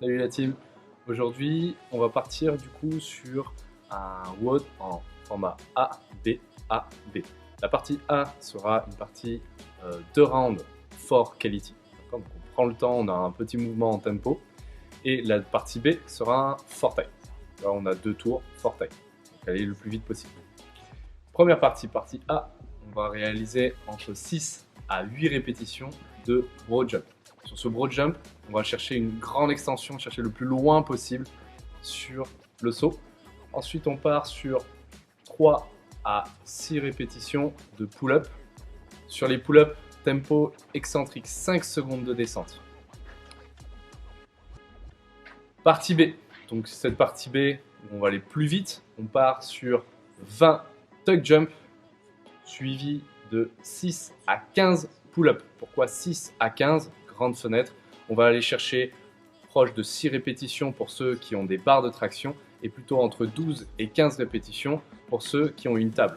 Salut la team. Aujourd'hui, on va partir du coup sur un WOD en format A, B, A, B. La partie A sera une partie 2 rounds for quality. Donc on prend le temps, on a un petit mouvement en tempo. Et la partie B sera un for time. Là, on a 2 tours for time. Donc aller le plus vite possible. Première partie, partie A, on va réaliser entre 6 à 8 répétitions de broad jump. Sur ce broad jump, on va chercher une grande extension, chercher le plus loin possible sur le saut. Ensuite, on part sur 3 à 6 répétitions de pull-up. Sur les pull-up, tempo excentrique, 5 secondes de descente. Partie B. Donc cette partie B, on va aller plus vite. On part sur 20 tuck jump suivi de 6 à 15 pull-up. Pourquoi 6 à 15? Grande fenêtre. On va aller chercher proche de 6 répétitions pour ceux qui ont des barres de traction et plutôt entre 12 et 15 répétitions pour ceux qui ont une table.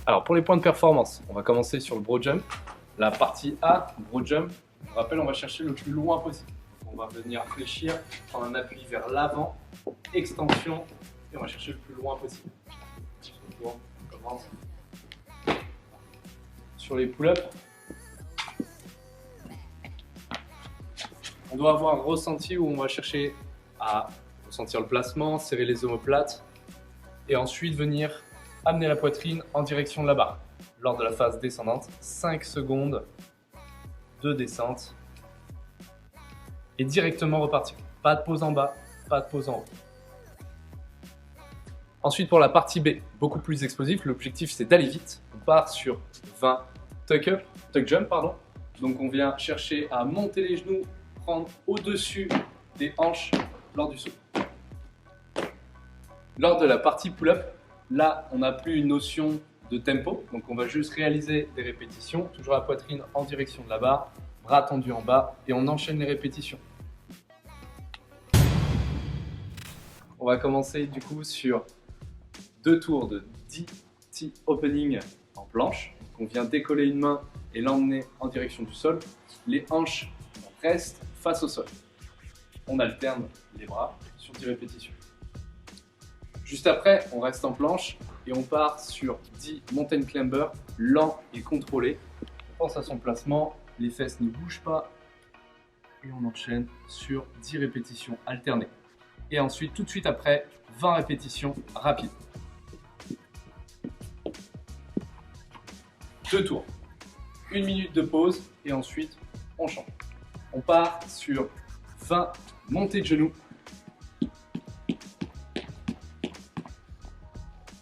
Alors pour les points de performance, on va commencer sur le broad jump. La partie A, broad jump, je rappelle, on va chercher le plus loin possible. On va venir fléchir, prendre un appui vers l'avant, extension, et on va chercher le plus loin possible. On commence. Sur les pull-ups, on doit avoir un ressenti où on va chercher à ressentir le placement, serrer les omoplates et ensuite venir amener la poitrine en direction de la barre. Lors de la phase descendante, 5 secondes de descente et directement repartir. Pas de pause en bas, pas de pause en haut. Ensuite, pour la partie B, beaucoup plus explosif, l'objectif c'est d'aller vite. On part sur 20 tuck jump. Donc on vient chercher à monter les genoux, prendre au-dessus des hanches lors du saut. Lors de la partie pull-up, là on n'a plus une notion de tempo, donc on va juste réaliser des répétitions, toujours la poitrine en direction de la barre, bras tendus en bas et on enchaîne les répétitions. On va commencer du coup sur 2 tours de DT opening en planche. On vient décoller une main et l'emmener en direction du sol. Les hanches restent face au sol. On alterne les bras sur 10 répétitions. Juste après, on reste en planche et on part sur 10 mountain climber lent et contrôlé. On pense à son placement, les fesses ne bougent pas et on enchaîne sur 10 répétitions alternées. Et ensuite, tout de suite après, 20 répétitions rapides. 2 tours, 1 minute de pause et ensuite on change. On part sur 20 montées de genoux,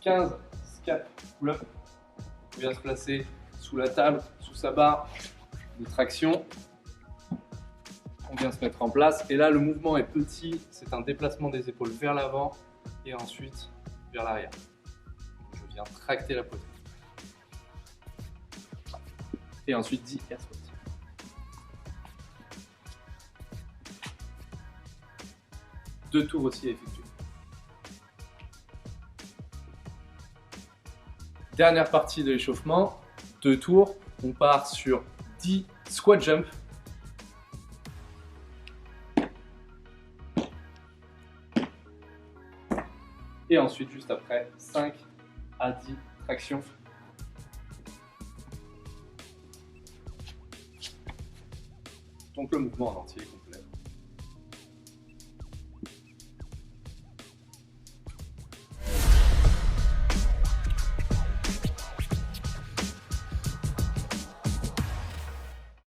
15 scap pull-up. On vient se placer sous la table, sous sa barre de traction. On vient se mettre en place et là le mouvement est petit, c'est un déplacement des épaules vers l'avant et ensuite vers l'arrière. Je viens tracter la poitrine. Et ensuite 10 air squats. Deux tours aussi à effectuer. Dernière partie de l'échauffement, 2 tours. On part sur 10 squat jump. Et ensuite, juste après, 5 à 10 tractions. Donc le mouvement en entier est complet.